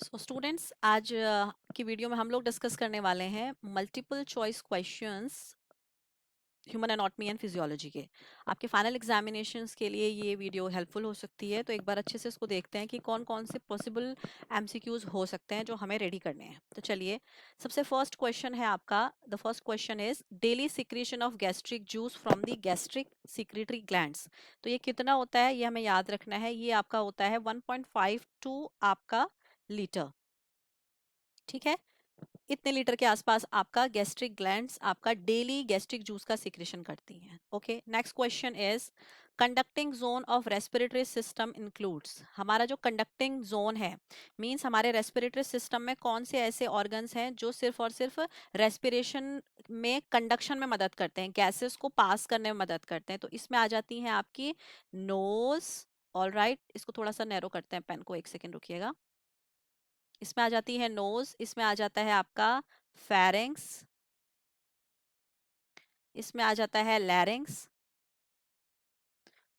So students आज की video में हम लोग डिस्कस करने वाले हैं multiple choice questions human anatomy and physiology के। आपके फाइनल एग्जामिनेशंस के लिए ये वीडियो हेल्पफुल हो सकती है, तो एक बार अच्छे से इसको देखते हैं कि कौन कौन से पॉसिबल एमसीक्यूज हो सकते हैं जो हमें रेडी करने हैं। तो चलिए, सबसे फर्स्ट क्वेश्चन है आपका। The first question is daily secretion of gastric juice from the gastric secretory glands. तो ये कितना होता है, ये हमें याद रखना है। ये आपका होता है 1.5 टू आपका लीटर। ठीक है, इतने लीटर के आसपास आपका गैस्ट्रिक ग्लैंड्स आपका डेली गैस्ट्रिक जूस का सिक्रेशन करती हैं। Okay, next question is conducting zone of respiratory system includes. हमारा जो कंडक्टिंग जोन है मींस हमारे रेस्पिरेटरी सिस्टम में कौन से ऐसे ऑर्गन्स हैं जो सिर्फ और सिर्फ रेस्पिरेशन में कंडक्शन में मदद करते हैं, गैसेस को पास करने में मदद करते हैं। तो इसमें आ जाती हैं आपकी नोज। ऑल राइट, इसको थोड़ा सा नैरो करते हैं, पेन को, एक सेकेंड रुकिएगा। इसमें आ जाती है नोज, इसमें आ जाता है आपका फेरिंग्स, इसमें आ जाता है लैरिंग्स,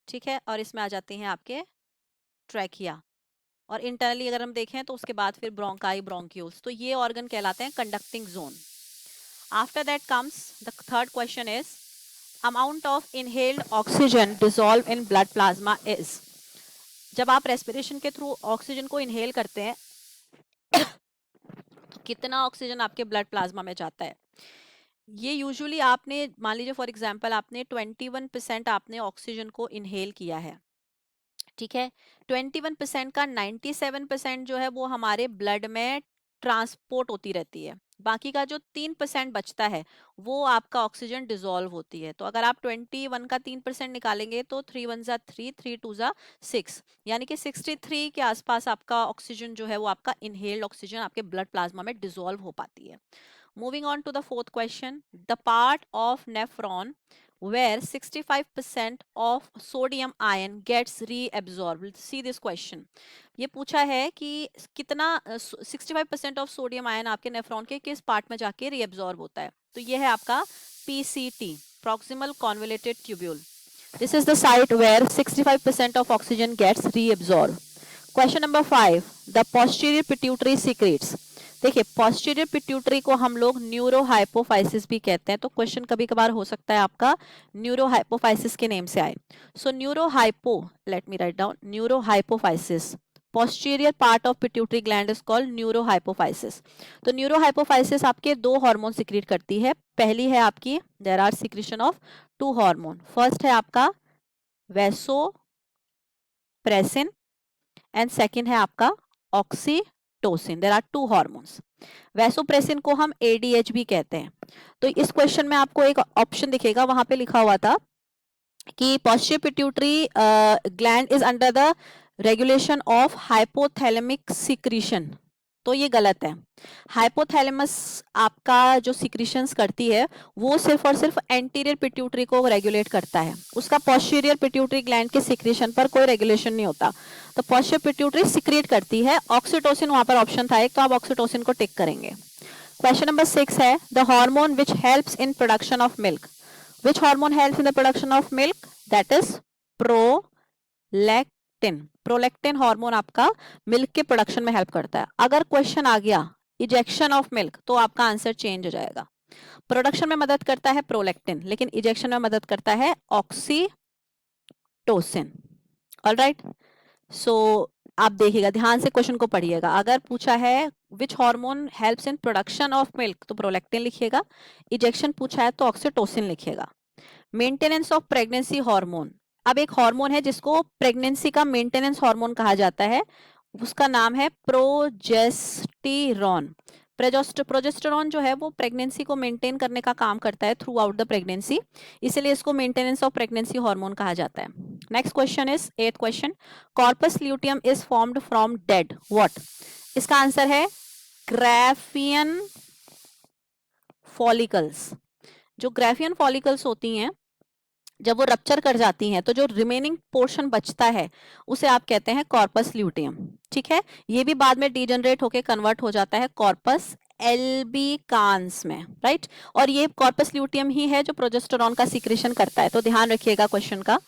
ठीक है, और इसमें आ जाती हैं आपके ट्रैकिया। और इंटरनली अगर हम देखें तो उसके बाद फिर ब्रोंकाई, ब्रोंक्यूल्स। तो ये ऑर्गन कहलाते हैं conducting zone. After that comes the third question is amount of inhaled oxygen dissolve in blood plasma is. जब आप रेस्पिरेशन के थ्रू ऑक्सीजन को इनहेल करते हैं तो कितना ऑक्सीजन आपके ब्लड प्लाज्मा में जाता है। ये यूजुअली आपने मान लीजिए फॉर एग्जांपल आपने 21% आपने ऑक्सीजन को इनहेल किया है, ठीक है। 21% का 97% जो है वो हमारे ब्लड में ट्रांसपोर्ट होती रहती है। बाकी का जो 3% बचता है वो आपका ऑक्सीजन डिसॉल्व होती है। तो अगर आप 21 का 3% निकालेंगे तो 3 1 जा 3, 3 2 जा 6, यानी कि 63 के आसपास आपका ऑक्सीजन जो है वो आपका इनहेल्ड ऑक्सीजन आपके ब्लड प्लाज्मा में डिसॉल्व हो पाती है। Moving on to the fourth question, the part of nephron where 65% of sodium ion gets reabsorbed. See this question. ये पूछा है कि कितना 65% ऑफ सोडियम आयन आपके नेफ्रॉन के किस पार्ट में जाके रीअब्सॉर्ब होता है। तो ये है आपका PCT, proximal convoluted tubule. This is the site where 65% of oxygen gets reabsorbed. Question number 5, the posterior pituitary secretes. देखिए, posterior pituitary को हम लोग न्यूरोहाइपोफाइसिस भी कहते हैं। तो क्वेश्चन कभी कभार हो सकता है आपका न्यूरोहाइपोफाइसिस के नेम से आए। So neurohypo, let me write down, neurohypophysis, posterior part of pituitary gland is called neurohypophysis. तो न्यूरोहाइपोफाइसिस आपके दो हार्मोन सिक्रीट करती है। पहली है आपकी, there are secretion of two hormone. First है आपका वैसोप्रेसिन एंड सेकंड है आपका oxytocin. There are two hormones. Vasopressin को हम एडीएच भी कहते हैं। तो इस क्वेश्चन में आपको एक ऑप्शन दिखेगा, वहां पे लिखा हुआ था कि posterior pituitary gland is under the regulation of hypothalamic secretion. तो ये गलत है। हाइपोथैलेमस आपका जो सिक्रीशंस करती है वो सिर्फ और सिर्फ एंटीरियर पिट्यूटरी को रेगुलेट करता है, उसका पोस्टीरियर पिट्यूटरी ग्लैंड के सिक्रीशन पर कोई रेगुलेशन नहीं होता। तो पोस्टीरियर पिट्यूटरी सिक्रीट करती है ऑक्सीटोसिन, वहां पर ऑप्शन था एक, तो आप ऑक्सीटोसिन को टिक करेंगे। क्वेश्चन नंबर 6 है the hormone which helps in production of milk. Which hormone helps in the production of milk? That is prolactin. Prolactin hormone आपका मिल्क के प्रोडक्शन में हेल्प करता है। अगर क्वेश्चन आ गया इजेक्शन ऑफ मिल्क तो आपका आंसर चेंज हो जाएगा। प्रोडक्शन में मदद करता है प्रोलैक्टिन, लेकिन इजेक्शन में मदद करता है ऑक्सीटोसिन। ऑलराइट, सो आप देखिएगा, ध्यान से क्वेश्चन को पढ़िएगा। अगर पूछा है which hormone helps in production of milk तो प्रोलैक्टिन लिखिएगा, इजेक्शन पूछा है तो ऑक्सीटोसिन लिखिएगा। मेंटेनेंस ऑफ प्रेगनेंसी हार्मोन, अब एक हार्मोन है जिसको प्रेगनेंसी का मेंटेनेंस हार्मोन कहा जाता है, उसका नाम है प्रोजेस्टेरॉन। प्रोजेस्टेरॉन जो है वो प्रेगनेंसी को मेंटेन करने का काम करता है थ्रू आउट द प्रेगनेंसी, इसलिए इसको मेंटेनेंस ऑफ प्रेगनेंसी हार्मोन कहा जाता है। Next question is 8th question, corpus luteum is formed from dead what. इसका आंसर है ग्राफियन फॉलिकल्स। जो ग्राफियन फॉलिकल्स होती हैं जब वो रप्चर कर जाती हैं तो जो रिमेनिंग पोर्शन बचता है उसे आप कहते हैं कॉर्पस ल्यूटियम। ठीक है, ये भी बाद में डीजनरेट होके कन्वर्ट हो जाता है कॉर्पस एल्बिकांस में, राइट। और ये कॉर्पस ल्यूटियम ही है जो प्रोजेस्टेरॉन का सिक्रेशन करता है, तो ध्यान रखिएगा क्वेश्चन का।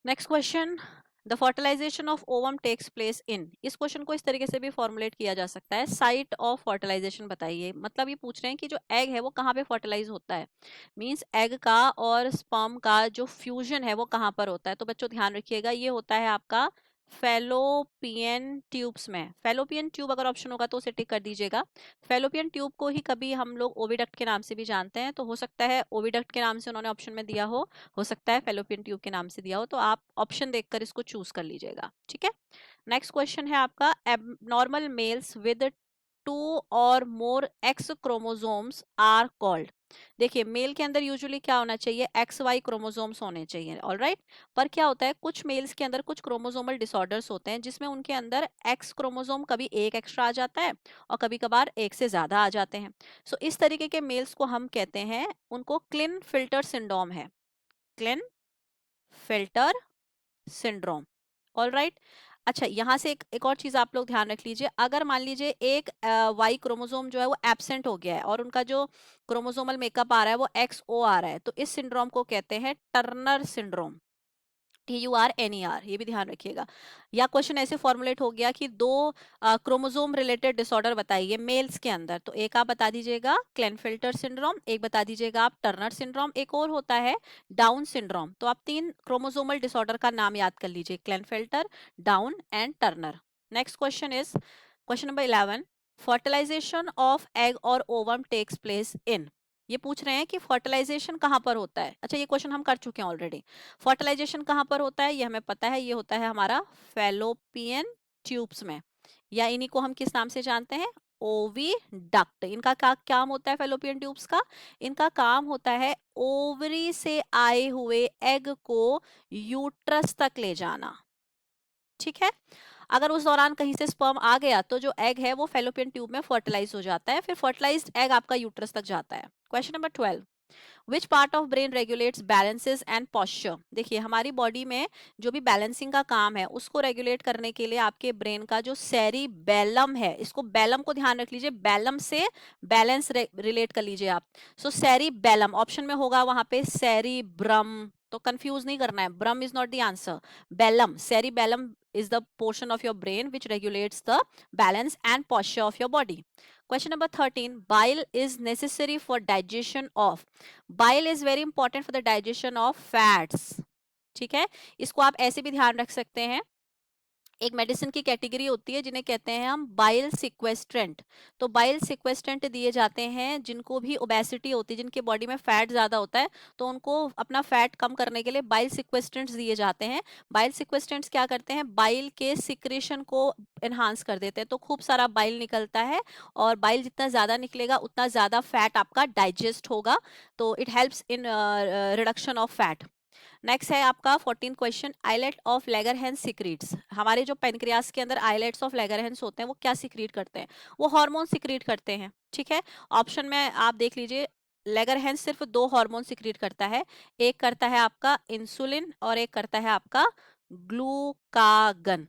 Next question, the fertilization of ovum takes place in, इस क्वेश्चन को इस तरीके से भी फॉर्मुलेट किया जा सकता है, साइट ऑफ फर्टिलाइजेशन बताइए। मतलब ये पूछ रहे हैं कि जो एग है वो कहाँ पे फर्टिलाइज होता है, मींस एग का और स्पर्म का जो फ्यूजन है वो कहाँ पर होता है। तो बच्चों ध्यान रखिएगा, ये होता है आपका फेलोपियन ट्यूब्स में। फेलोपियन ट्यूब अगर ऑप्शन होगा तो उसे टिक कर दीजिएगा। फेलोपियन ट्यूब को ही कभी हम लोग ओविडक्ट के नाम से भी जानते हैं, तो हो सकता है ओविडक्ट के नाम से उन्होंने ऑप्शन में दिया हो सकता है फेलोपियन ट्यूब के नाम से दिया हो, तो आप ऑप्शन देखकर इसको चूज कर लीजिएगा, ठीक है। नेक्स्ट क्वेश्चन है आपका, abnormal males with 2 or more X chromosomes are called. देखिए मेल के अंदर यूजुअली क्या होना चाहिए, एक्स वाई क्रोमोसोम्स होने चाहिए, ऑल राइट। पर क्या होता है, कुछ मेल्स के अंदर कुछ क्रोमोसोमल डिसऑर्डर्स होते हैं जिसमें उनके अंदर एक्स क्रोमोसोम कभी एक एक्स्ट्रा आ जाता है और कभी कभार एक से ज्यादा आ जाते हैं। सो इस तरीके के मेल्स को हम कहते हैं, उनको क्लिन फिल्टर सिंड्रोम है, clean filter syndrome, all right. अच्छा यहाँ से एक और चीज आप लोग ध्यान रख लीजिए, अगर मान लीजिए एक वाई क्रोमोसोम जो है वो एब्सेंट हो गया है और उनका जो क्रोमोसोमल मेकअप आ रहा है वो एक्स ओ आ रहा है, तो इस सिंड्रोम को कहते हैं टर्नर सिंड्रोम, TURNER, ये भी ध्यान रखिएगा। या क्वेश्चन ऐसे फॉर्मुलेट हो गया कि दो क्रोमोसोम रिलेटेड डिसऑर्डर बताइए मेल्स के अंदर, तो एक आप बता दीजिएगा क्लेनफिल्टर सिंड्रोम, एक बता दीजिएगा आप टर्नर सिंड्रोम, एक और होता है डाउन सिंड्रोम। तो आप 3 क्रोमोसोमल डिसऑर्डर का नाम याद कर लीजिए, Klinefelter, Down and Turner. Next question is question number 11, fertilisation of egg और ओवम टेक्स प्लेस इन। ये पूछ रहे हैं कि फर्टिलाइजेशन कहाँ पर होता है। अच्छा ये क्वेश्चन हम कर चुके हैं ऑलरेडी। फर्टिलाइजेशन कहाँ पर होता है ये हमें पता है, ये होता है हमारा फेलोपियन ट्यूब्स में, या इन्हीं को हम किस नाम से जानते हैं, ओविडक्ट। इनका क्या काम होता है फेलोपियन ट्यूब्स का, इनका काम होता है ओवरी से आए हुए एग को यूट्रस तक ले जाना, ठीक है। अगर उस दौरान कहीं से स्पर्म आ गया तो जो एग है वो फेलोपियन ट्यूब में फर्टिलाइज हो जाता है, फिर फर्टिलाइज्ड एग आपका यूट्रस तक जाता है। Question number 12, which part of brain regulates balances and posture. देखिए हमारी बॉडी में जो भी बैलेंसिंग का काम है उसको रेगुलेट करने के लिए आपके ब्रेन का जो सेरिबेलम है, इसको बैलम को ध्यान रख लीजिए, बैलम से बैलेंस रिलेट कर लीजिए आप। सो सेरिबेलम ऑप्शन में होगा वहां पे सेरिब्रम, तो कंफ्यूज नहीं करना है, brum is not the answer, bellum, cerebellum is the portion of your brain which regulates the balance and posture of your body. Question number 13, bile is necessary for digestion of, bile is very important for the digestion of fats, ठीक है। इसको आप ऐसे भी ध्यान रख सकते हैं, एक मेडिसिन की कैटेगरी होती है जिन्हें कहते हैं हम बाइल सिक्वेस्ट्रेंट। तो बाइल सिक्वेस्ट्रेंट दिए जाते हैं जिनको भी ओबेसिटी होती है, जिनके बॉडी में फैट ज्यादा होता है, तो उनको अपना फैट कम करने के लिए बाइल सिक्वेस्ट्रेंट्स दिए जाते हैं। बाइल सिक्वेस्ट्रेंट्स क्या करते हैं, बाइल के सिक्रेशन को एनहांस कर देते हैं, तो खूब सारा बाइल निकलता है, और बाइल जितना ज्यादा निकलेगा उतना ज्यादा फैट आपका डाइजेस्ट होगा, तो it helps in reduction of fat. Next है आपका 14 क्वेश्चन, आइलेट ऑफ लेगरहेंस सिक्रीट्स। हमारे जो पेनक्रियास के अंदर आइलेट्स ऑफ लेगरहेंस होते हैं वो क्या सिक्रीट करते हैं, वो हार्मोन सिक्रीट करते हैं, ठीक है। ऑप्शन में आप देख लीजिए, लेगरहेंस सिर्फ 2 हार्मोन सिक्रीट करता है, एक करता है आपका इंसुलिन और एक करता है आपका ग्लूकागन,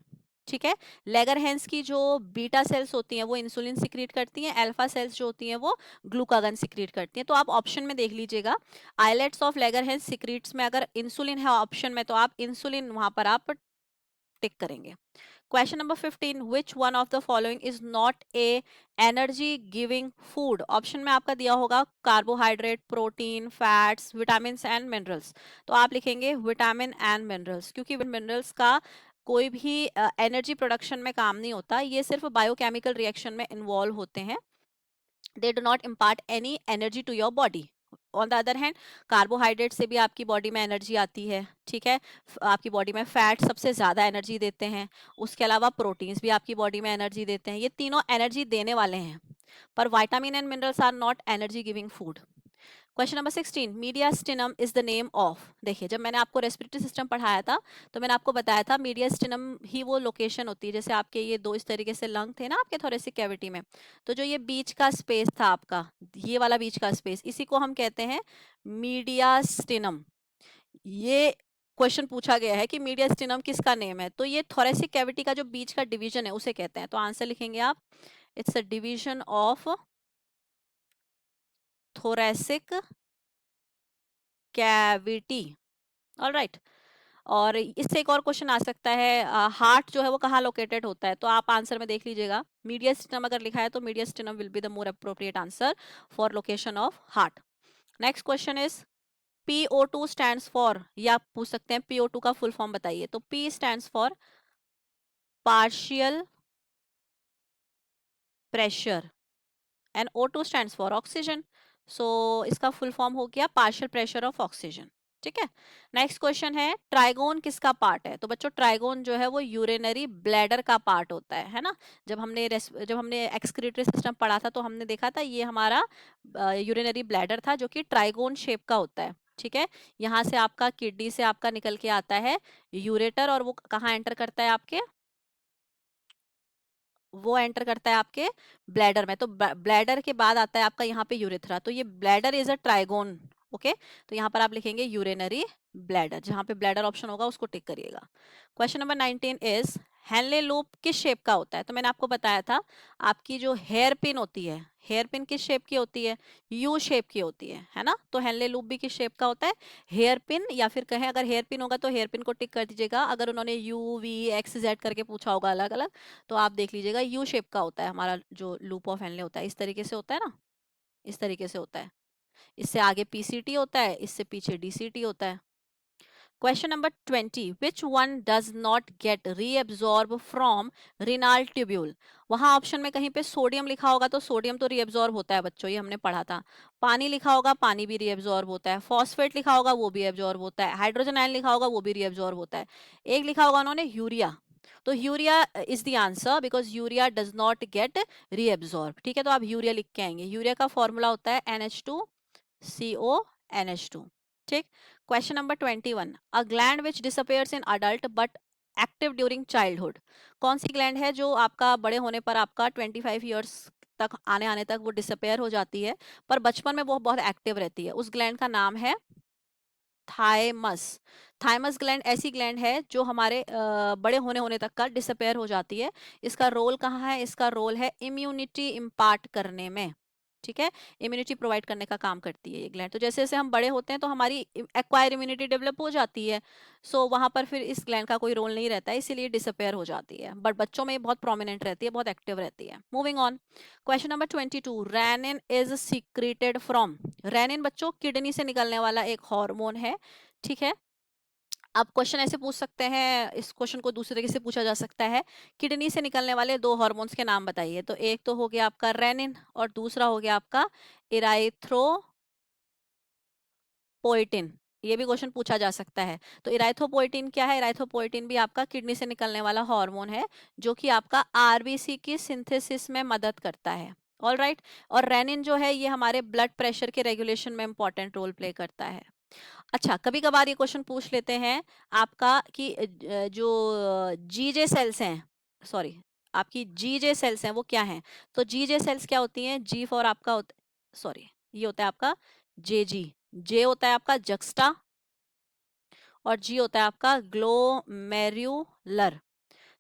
ठीक है। लेगरहेंस की जो बीटा सेल्स होती हैं वो इंसुलिन सिक्रीट करती हैं, अल्फा सेल्स जो होती हैं वो ग्लूकागन सिक्रीट करती हैं। तो आप ऑप्शन में देख लीजिएगा, आइलेट्स ऑफ लेगरहेंस सिक्रीट्स में अगर इंसुलिन है ऑप्शन में तो आप इंसुलिन वहां पर आप टिक करेंगे। Question number 15, which one of the following is not a energy giving food. Option में आपका दिया होगा carbohydrate, protein, fats, vitamin and minerals, तो आप लिखेंगे विटामिन एंड मिनरल्स, क्योंकि मिनरल्स का कोई भी एनर्जी प्रोडक्शन में काम नहीं होता, ये सिर्फ बायोकेमिकल रिएक्शन में इन्वॉल्व होते हैं, they do not impart any energy to your body. On the other hand carbohydrate से भी आपकी बॉडी में एनर्जी आती है, ठीक है। आपकी बॉडी में फैट सबसे ज्यादा एनर्जी देते हैं, उसके अलावा प्रोटीन्स भी आपकी बॉडी में एनर्जी देते हैं, ये तीनों एनर्जी देने वाले हैं, पर vitamin and minerals are not energy giving food. Question number 16, mediastinum is the name of. देखिए जब मैंने आपको रेस्पिरेटरी सिस्टम पढ़ाया था तो मैंने आपको बताया था मीडियास्टिनम ही वो लोकेशन होती है, जैसे आपके ये दो इस तरीके से लंग थे ना आपके थोरेसिक कैविटी में, तो जो ये बीच का स्पेस था आपका, ये वाला बीच का स्पेस, इसी को हम कहते हैं मीडियास्टिनम। ये क्वेश्चन पूछा गया है कि मीडियास्टिनम किसका नेम है, तो ये थोरेसिक कैविटी का जो बीच का डिवीजन है उसे कहते हैं, तो आंसर लिखेंगे आप, it's a division of thoracic cavity, all right। और इससे एक और क्वेश्चन आ सकता है, हार्ट जो है वो कहाँ लोकेटेड होता है, तो आप आंसर में देख लीजिएगा, मीडियस्टिनम अगर लिखा है तो मीडियस्टिनम will be the more appropriate answer for location of heart. Next question is PO2 stands for, या आप पूछ सकते हैं PO2 का फुल फॉर्म बताइए, तो P stands for partial pressure and O2 stands for oxygen. So इसका फुल फॉर्म हो गया पार्शियल प्रेशर ऑफ ऑक्सीजन। ठीक है। नेक्स्ट क्वेश्चन है ट्राइगोन किसका पार्ट है, तो बच्चों ट्राइगोन जो है वो यूरिनरी ब्लैडर का पार्ट होता है ना। जब हमने एक्सक्रीटरी सिस्टम पढ़ा था तो हमने देखा था ये हमारा यूरिनरी ब्लैडर था जो कि ट्राइगोन शेप का होता है। ठीक है। यहाँ से आपका किडनी से आपका निकल के आता है यूरेटर, और वो कहाँ एंटर करता है आपके, वो एंटर करता है आपके ब्लैडर में। तो ब्लैडर के बाद आता है आपका यहाँ पे यूरेथ्रा, तो ये bladder is a trigon. Okay. तो यहाँ पर आप लिखेंगे यूरिनरी ब्लैडर, जहाँ पे ब्लैडर ऑप्शन होगा उसको टिक करिएगा। Question number 19 is Henle loop किस शेप का होता है, तो मैंने आपको बताया था आपकी जो हेयर पिन होती है, हेयर पिन किस शेप की होती है, यू शेप की होती है ना। तो हेनले लूप भी किस शेप का होता है, हेयर पिन, या फिर कहें अगर हेयर पिन होगा तो हेयर पिन को टिक कर दीजिएगा, अगर उन्होंने U V X Z करके पूछा होगा अलग अलग तो आप देख लीजिएगा यू शेप का होता है हमारा जो लूप ऑफ हेनले होता है, इस तरीके से होता है ना, इस तरीके से होता है। इससे आगे PCT होता है, इससे पीछे DCT होता है। Question number 20 which one does not get reabsorb from renal tubule. वहां ऑप्शन में कहीं पे सोडियम लिखा होगा तो सोडियम तो रीअब्सॉर्ब होता है बच्चों, ये हमने पढ़ा था। पानी लिखा होगा, पानी भी रीअब्सॉर्ब होता है। फॉस्फेट लिखा होगा, वो भी एब्जॉर्ब होता है। हाइड्रोजन आयन लिखा होगा, वो भी रीअब्सॉर्ब होता है। एक लिखा होगा उन्होंने यूरिया, तो urea is the answer because urea does not get reabsorb. ठीक है, तो आप यूरिया लिख के आएंगे। यूरिया का फॉर्मूला होता है NH2CO NH2। ठीक। Question number 21 a gland which disappears in adult but active during childhood. कौन सी ग्लैंड है जो आपका बड़े होने पर आपका 25 ईयर्स तक आने आने तक वो डिसअपेयर हो जाती है, पर बचपन में वो बहुत एक्टिव रहती है, उस ग्लैंड का नाम है थाइमस। थाइमस ग्लैंड ऐसी ग्लैंड है जो हमारे बड़े होने होने तक का डिसअपेयर हो जाती है। इसका रोल कहाँ है, इसका रोल है इम्यूनिटी इम्पार्ट करने में। ठीक है, इम्यूनिटी प्रोवाइड करने का काम करती है ये ग्लैंड। तो जैसे जैसे हम बड़े होते हैं तो हमारी एक्वायर इम्यूनिटी डेवलप हो जाती है, सो वहां पर फिर इस ग्लैंड का कोई रोल नहीं रहता है, इसीलिए डिसअपेयर हो जाती है। बट बच्चों में ये बहुत प्रोमिनेंट रहती है, बहुत एक्टिव रहती है। Moving on. Question number 22 renin is secreted from. Renin बच्चों किडनी से निकलने वाला एक हार्मोन है। ठीक है। आप क्वेश्चन ऐसे पूछ सकते हैं, इस क्वेश्चन को दूसरे तरीके से पूछा जा सकता है, किडनी से निकलने वाले दो हार्मोन्स के नाम बताइए। तो एक तो हो गया आपका रेनिन और दूसरा हो गया आपका इराइथ्रोपोइटिन। ये भी क्वेश्चन पूछा जा सकता है। तो इराइथ्रोपोइटिन क्या है, इराइथ्रोपोइटिन भी आपका किडनी से निकलने वाला हार्मोन है जो कि आपका आरबीसी की सिंथेसिस में मदद करता है। All right. और रेनिन जो है ये हमारे ब्लड प्रेशर के रेगुलेशन में इंपॉर्टेंट रोल प्ले करता है। अच्छा, कभी कभार ये क्वेश्चन पूछ लेते हैं आपका कि जो जीजे सेल्स हैं, सॉरी, आपकी जीजे सेल्स हैं वो क्या हैं। तो जीजे सेल्स क्या होती हैं, जी फॉर आपका होता, सॉरी, ये होता है आपका JG। जे होता है आपका जक्स्टा और जी होता है आपका ग्लोमेरुलर।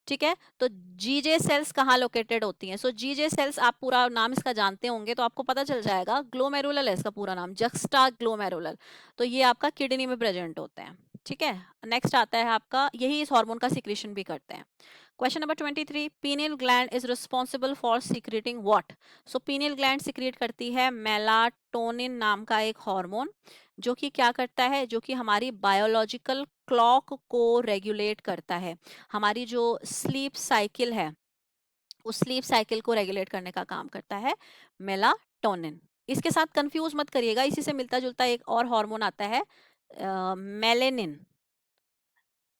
ठीक है। तो जीजे सेल्स कहाँ लोकेटेड होती हैं, सो जीजे सेल्स आप पूरा नाम इसका जानते होंगे तो आपको पता चल जाएगा, ग्लोमेरुलर है इसका पूरा नाम, जक्स्टा ग्लोमेरुलर। तो ये आपका किडनी में प्रेजेंट होते हैं। ठीक है। नेक्स्ट आता है आपका, यही इस हार्मोन का सिक्रीशन भी करते हैं। Question number 23 pineal gland is responsible for secreting what. So pineal gland secret करती है मेलाटोनिन नाम का एक हार्मोन, जो कि क्या करता है, जो कि हमारी बायोलॉजिकल क्लॉक को रेगुलेट करता है। हमारी जो स्लीप साइकिल है उस स्लीप साइकिल को रेगुलेट करने का काम करता है मेलाटोनिन। इसके साथ कंफ्यूज मत करिएगा, इसी से मिलता जुलता एक और हार्मोन आता है मेलेनिन।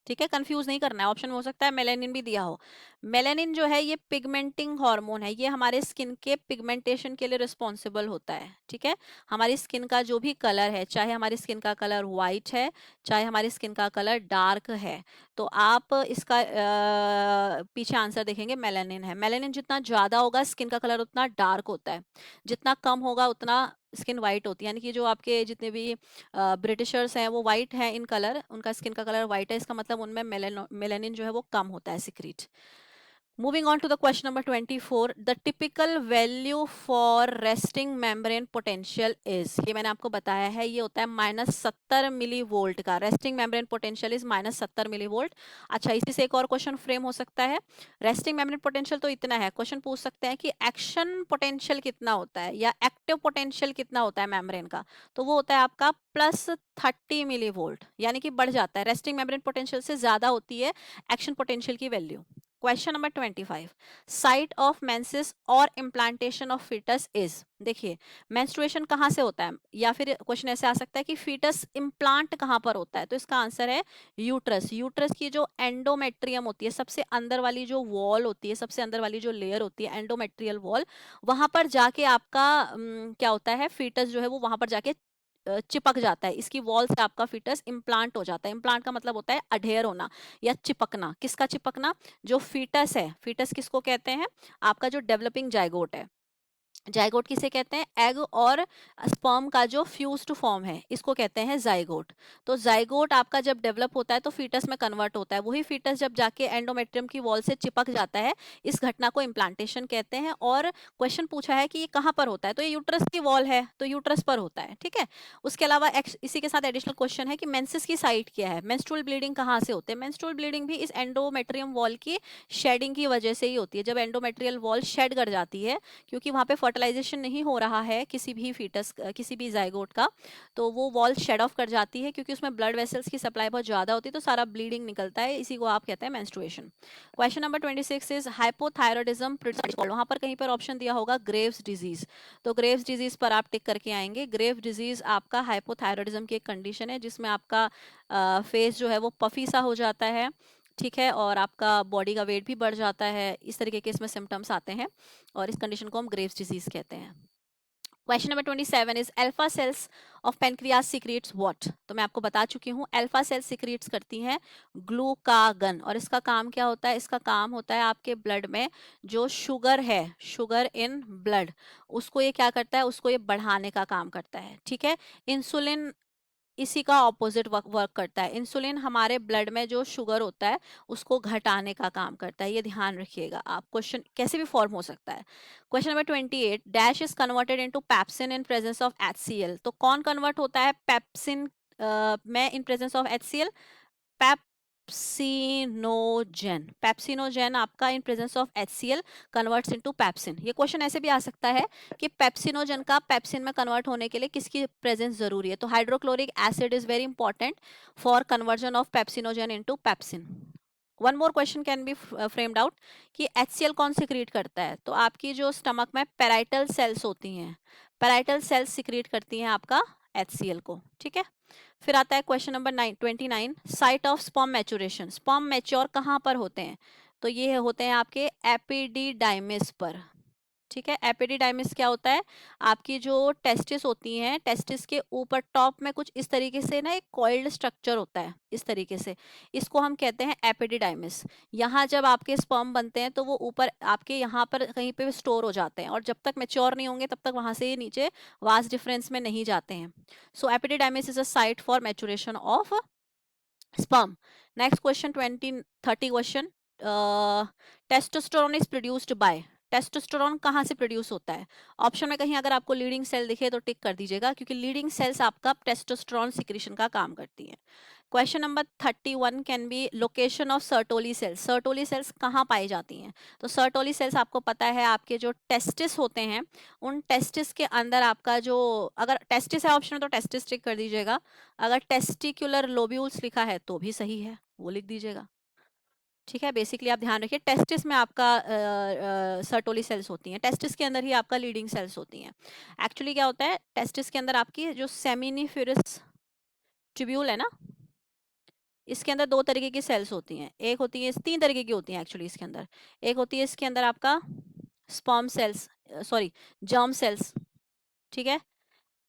ठीक है, कंफ्यूज नहीं करना है, ऑप्शन में हो सकता है मेलेनिन भी दिया हो। मेलेनिन जो है ये पिगमेंटिंग हार्मोन है, ये हमारे स्किन के पिगमेंटेशन के लिए रिस्पॉन्सिबल होता है। ठीक है। हमारी स्किन का जो भी कलर है, चाहे हमारी स्किन का कलर व्हाइट है, चाहे हमारी स्किन का कलर डार्क है, तो आप इसका पीछे आंसर देखेंगे मेलेनिन है। मेलेनिन जितना ज्यादा होगा स्किन का कलर उतना डार्क होता है, जितना कम होगा उतना स्किन वाइट होती है। यानी कि जो आपके जितने भी ब्रिटिशर्स हैं वो वाइट हैं इन कलर, उनका स्किन का कलर वाइट है, इसका मतलब उनमें मेलेनिन जो है वो कम होता है secrete. Moving on to the question number 24, the typical value for resting membrane potential is, ये मैंने आपको बताया है, ये होता है -70 मिली वोल्ट का। Resting membrane potential is -70 millivolt. अच्छा, इसी से एक और क्वेश्चन फ्रेम हो सकता है। रेस्टिंग मेम्ब्रेन पोटेंशियल तो इतना है, क्वेश्चन पूछ सकते हैं कि एक्शन पोटेंशियल कितना होता है या एक्टिव पोटेंशियल कितना होता है मेम्ब्रेन का, तो वो होता है आपका +30 मिली वोल्ट, यानी कि बढ़ जाता है। रेस्टिंग मेम्ब्रेन पोटेंशियल से ज्यादा होती है एक्शन पोटेंशियल की value. Question number 25, site of menses और इम्प्लांटेशन ऑफ फीटस इज, देखिए मेंस्ट्रुएशन कहाँ से होता है, या फिर क्वेश्चन ऐसे आ सकता है कि फीटस इम्प्लांट कहाँ पर होता है, तो इसका आंसर है यूट्रस। यूट्रस की जो एंडोमेट्रियम होती है, सबसे अंदर वाली जो वॉल होती है, सबसे अंदर वाली जो लेयर होती है एंडोमेट्रियल वॉल, वहां पर जाके आपका क्या होता है, फीटस जो है वो वहां पर जाके चिपक जाता है। इसकी वॉल से आपका फीटस इम्प्लांट हो जाता है। इम्प्लांट का मतलब होता है अडेयर होना या चिपकना। किसका चिपकना, जो फीटस है। फीटस किसको कहते हैं, आपका जो डेवलपिंग जाइगोट है। जाइगोट किसे कहते हैं, एग और स्पर्म का जो फ्यूज्ड फॉर्म है, इसको कहते हैं जाइगोट। तो जाइगोट आपका जब डेवलप होता है तो फीटस में कन्वर्ट होता है। वही फीटस जब जाके एंडोमेट्रियम की वॉल से चिपक जाता है, इस घटना को इम्प्लांटेशन कहते हैं। और क्वेश्चन पूछा है कि ये कहाँ पर होता है, तो ये यूट्रस की वॉल है, तो यूट्रस पर होता है। ठीक है, उसके अलावा इसी के साथ एडिशनल क्वेश्चन है कि मेंसेस की साइट क्या है, मेंस्ट्रुअल ब्लीडिंग कहाँ से होते हैं। मेंस्ट्रुअल ब्लीडिंग भी इस एंडोमेट्रियम वॉल की शेडिंग की वजह से ही होती है। जब एंडोमेट्रियल वॉल शेड कर जाती है, क्योंकि वहां पे फर्टिलाइजेशन नहीं हो रहा है किसी भी फीटस, किसी भी जाइगोट का, तो वो वॉल शेड ऑफ कर जाती है। क्योंकि उसमें ब्लड वेसल्स की सप्लाई बहुत ज्यादा होती है, तो सारा ब्लीडिंग निकलता है, इसी को आप कहते हैं menstruation. Question number 26 is hypothyroidism, वहां पर कहीं पर ऑप्शन दिया होगा ग्रेव्स डिजीज, तो ग्रेव्स डिजीज पर आप टिक करके आएंगे। ग्रेव डिजीज आपका हाइपोथायरॉयडिज्म की एक कंडीशन है जिसमें आपका फेस जो है वो पफी सा हो जाता है। ठीक है, और आपका बॉडी का वेट भी बढ़ जाता है, इस तरीके के इसमें सिम्टम्स आते हैं, और इस कंडीशन को हम ग्रेव्स डिजीज कहते हैं। Question number 27 is alpha cells of pancreas secrets what, तो मैं आपको बता चुकी हूँ, अल्फा सेल्स सीक्रेट्स करती हैं ग्लूकागन। और इसका काम क्या होता है, इसका काम होता है आपके ब्लड में जो शुगर है, शुगर इन ब्लड, उसको ये क्या करता है, उसको ये बढ़ाने का काम करता है। ठीक है, इंसुलिन इसी का ऑपोजिट वर्क करता है। इंसुलिन हमारे ब्लड में जो शुगर होता है उसको घटाने का काम करता है, ये ध्यान रखिएगा आप, क्वेश्चन कैसे भी फॉर्म हो सकता है। Question number 28, dash is converted into pepsin in presence of HCl, तो कौन कन्वर्ट होता है पेप्सिन में in presence of HCl, pepsinogen. Pepsinogen आपका in presence of HCl converts into pepsin. ये क्वेश्चन ऐसे भी आ सकता है कि पेप्सिनोजेन का पेप्सिन में कन्वर्ट होने के लिए किसकी प्रेजेंस जरूरी है, तो hydrochloric acid is very important for conversion of pepsinogen into pepsin. One more question can be framed out कि HCl कौन सिक्रीट करता है, तो आपकी जो स्टमक में पेराइटल सेल्स होती हैं, पेराइटल सेल्स सिक्रीट करती हैं आपका HCl को। ठीक है, फिर आता है question number 29, site of sperm maturation, sperm mature कहाँ पर होते हैं, तो ये होते हैं आपके एपिडिडाइमिस पर। ठीक है, एपिडिडाइमिस क्या होता है, आपकी जो टेस्टिस होती हैं, टेस्टिस के ऊपर टॉप में कुछ इस तरीके से ना एक कॉइल्ड स्ट्रक्चर होता है, इस तरीके से, इसको हम कहते हैं एपिडिडाइमिस। यहाँ जब आपके स्पर्म बनते हैं तो वो ऊपर आपके यहाँ पर कहीं पे स्टोर हो जाते हैं, और जब तक मेच्योर नहीं होंगे तब तक वहां से ये नीचे वास्ट डिफरेंस में नहीं जाते हैं। So epididymis is a site for maturation of sperm. Next question, 30 question. Testosterone is produced by, testosterone कहाँ से प्रोड्यूस होता है, ऑप्शन में कहीं अगर आपको लीडिंग सेल दिखे तो टिक कर दीजिएगा, क्योंकि लीडिंग सेल्स आपका टेस्टोस्टेरोन सिक्रीशन का काम करती हैं। Question number 31 can be location of Sertoli cells, Sertoli cells कहाँ पाई जाती हैं, तो सर्टोली सेल्स आपको पता है आपके जो टेस्टिस होते हैं, उन टेस्टिस के अंदर आपका जो, अगर टेस्टिस है ऑप्शन में तो टेस्टिस टिक कर दीजिएगा, अगर टेस्टिकुलर लोब्यूल्स लिखा है तो भी सही है, वो लिख दीजिएगा। ठीक है, बेसिकली आप ध्यान रखिए, टेस्टिस में आपका सर्टोली सेल्स होती हैं, टेस्टिस के अंदर ही आपका लीडिंग सेल्स होती हैं। एक्चुअली क्या होता है, टेस्टिस के अंदर आपकी जो सेमिनिफेरस ट्यूब्यूल है ना, इसके अंदर दो तरीके की सेल्स होती हैं, एक होती है, तीन तरीके की होती हैं एक्चुअली इसके अंदर। एक होती है इसके अंदर आपका sperm cells, sorry germ cells, ठीक है,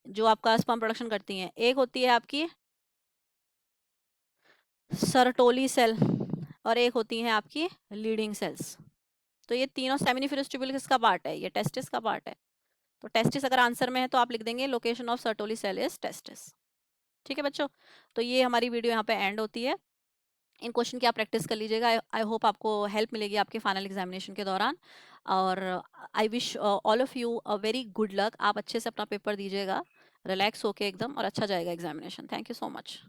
जो आपका स्पर्म प्रोडक्शन करती हैं। एक होती है आपकी सर्टोली सेल, और एक होती है आपकी लीडिंग सेल्स। तो ये तीनों सेमिनिफेरस ट्यूब्यूल किसका पार्ट है, ये टेस्टिस का पार्ट है। तो टेस्टिस अगर आंसर में है तो आप लिख देंगे location of Sertoli cell is testis. ठीक है बच्चों, तो ये हमारी वीडियो यहाँ पे एंड होती है। इन क्वेश्चन की आप प्रैक्टिस कर लीजिएगा। आई होप आपको हेल्प मिलेगी आपके फाइनल एग्जामिनेशन के दौरान। और I wish all of you a very good luck. आप अच्छे से अपना पेपर दीजिएगा, रिलैक्स होके एकदम, और अच्छा जाएगा examination. Thank you so much.